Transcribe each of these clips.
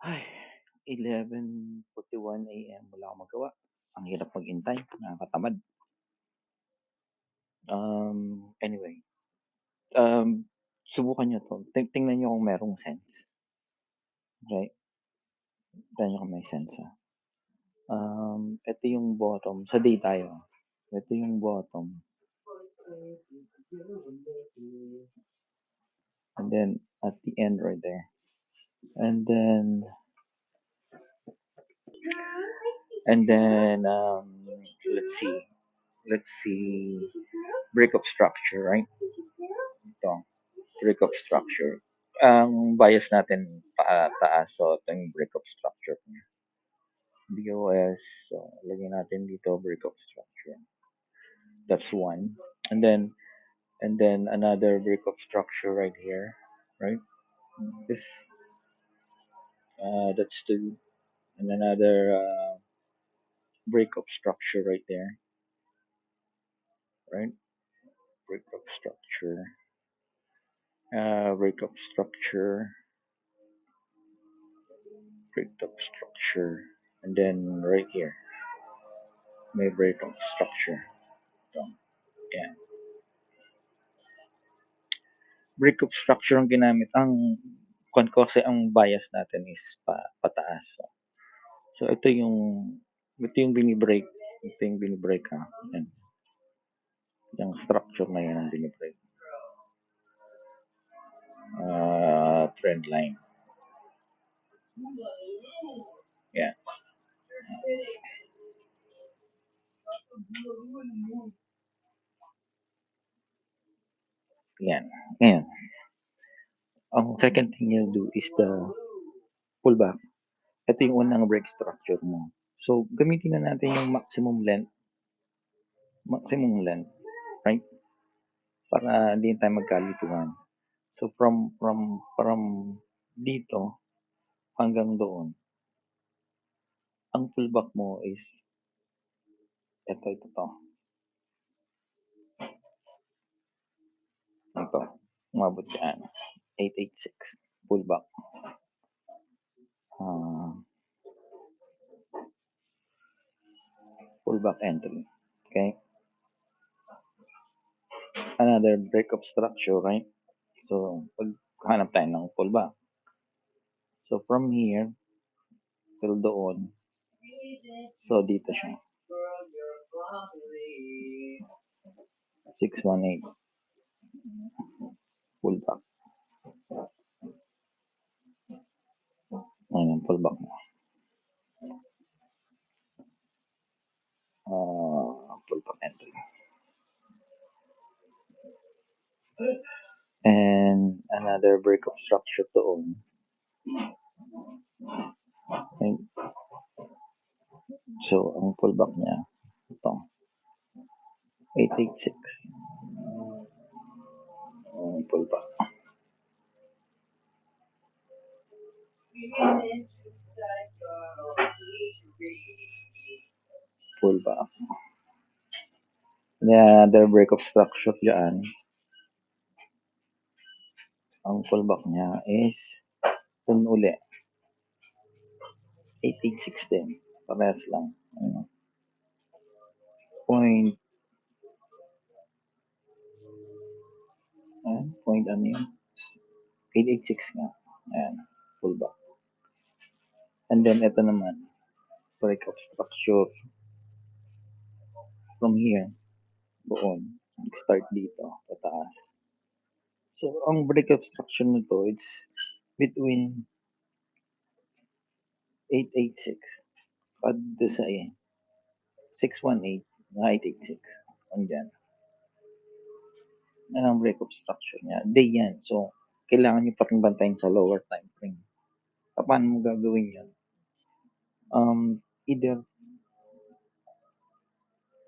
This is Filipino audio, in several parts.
Ay, 11:41 AM, wala akong magawa. Ang hirap maghintay, nakakatamad. Anyway, subukan niyo 'to, tingnan niyo kung merong sense, okey? Tingnan niyo kung may sense, Ito yung bottom, sa day tayo, ito yung bottom, and then at the end right there, and then let's see, let's see, break of structure, right? Ito, break of structure. Ang bias natin pataas, so ito yung break of structure niya. BOS, so lagyan natin dito break of structure. That's one. And then another break of structure right here, right? This that's two. And another break of structure right there, right? Break of structure. Break of structure. Break of structure. And then right here, may break of structure. So, yeah. Break of structure ang ginamit. Ang kasi ang bias natin is pataas. So ito yung binibreak. Ito yung binibreak ha. Yan. Yung structure na yan ang binibreak. Trend line. Yan. Yan. Ngayon, ang second thing you'll do is the pullback. Ito yung unang break structure mo. So, gamitin na natin yung maximum length. Maximum length. Right? Para hindi tayo magkalituhan. So, from dito hanggang doon, ang pullback mo is ito. Ito. Umabot yan. 886. Pullback. Pullback entry. Okay? Another break of structure, right? So, paghanap tayo ng pullback. So, from here till doon, so dito siya. 618. Pullback. Ayun, pullback mo. Pullback entry. And another break of structure doon. Okay. So, ang pullback niya, ito. 886. Pullback. Pullback. Another break of structure dyan. Ang pullback niya is dun uli. 886 din. Parehas lang. Point ano yun? 886 nga. Ayan. Pullback. And then, ito naman. Break of structure. From here, doon. Start dito. Pataas. So, ang break of structure nito, it's between 886 at sa 618 na 886. Andyan. Yan ang break of structure niya. Day yan. So, kailangan nyo pa rin bantayin sa lower time frame. Paano mo gagawin yan? Either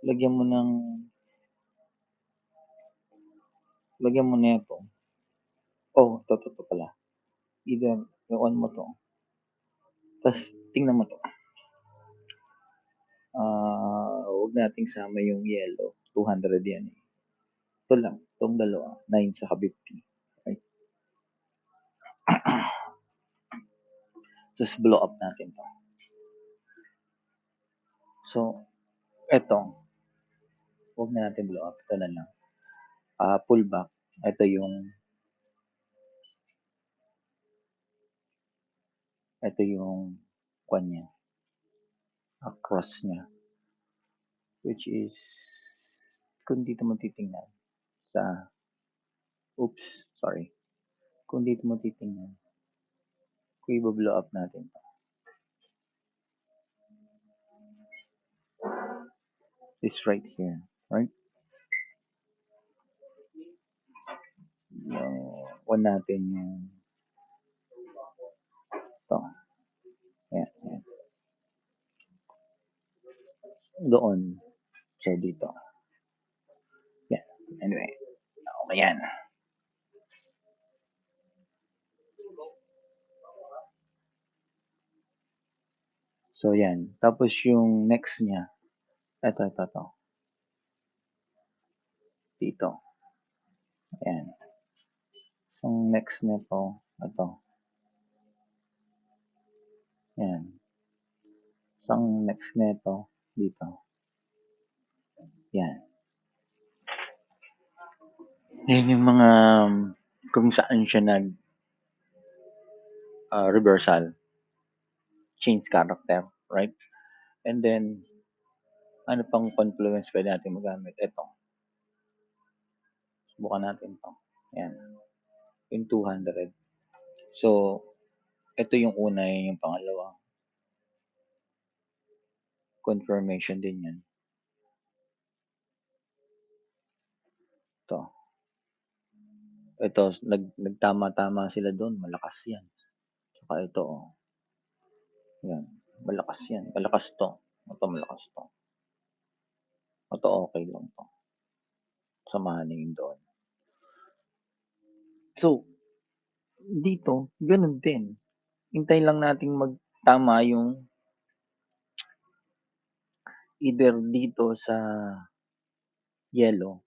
lagyan mo na ito. Ito pala. Either i-on mo to. Tapos, tingnan mo to. Huwag nating sama yung yellow. 200 yan eh. Ito lang. Itong dalawa. 9 sa 50. Right? So, Tapos blow up natin to. So, eto, huwag na natin blow up. Ito na lang. Pull back. Ito yung kwan niya. Across niya. Which is, kung dito mo titingnan sa, kung dito mo titingnan, kung i-blow up natin to. This right here, right? Yung one natin yung to. Yan. Doon. So, dito. Yan. Anyway. Okay yan. So, yan. Tapos yung next niya, ito. Dito. Ayan. So, next nito, ito. Ayan. So, next nito, dito. Yan. Yan yung mga kung saan siya reversal. Change character, right? And then, ano pang confluence pwede natin magamit? Ito. Subukan natin to. Yan. Yung 200. So, ito yung una, yung pangalawa. Confirmation din yan. Ito, nagtama-tama sila doon. Malakas yan. Saka ito, oh. Yan. Malakas yan. Malakas to. Ito, malakas to. Ito, okay lang to. Samahan niyo doon. So, dito, ganun din. Hintay lang nating magtama yung either dito sa yellow.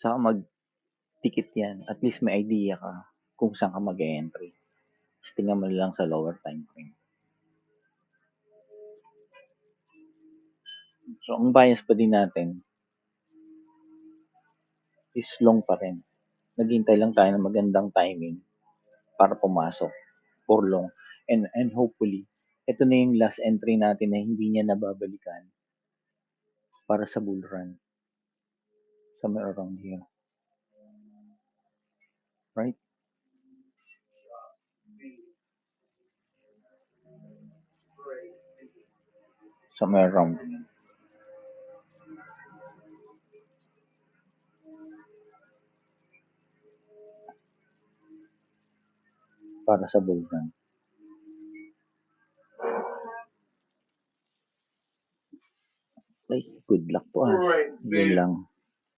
Saka mag-tikit yan. At least may idea ka kung saan ka mag-entry. Tapos tingnan mo lang sa lower time frame. So, ang bias pa din natin is long pa rin. Naghintay lang tayo ng magandang timing para pumasok for long. And hopefully, ito na yung last entry natin na hindi niya nababalikan para sa bull run. Somewhere around here. Right? Somewhere around here. Para sa bull run. Okay, good luck po. Yun lang.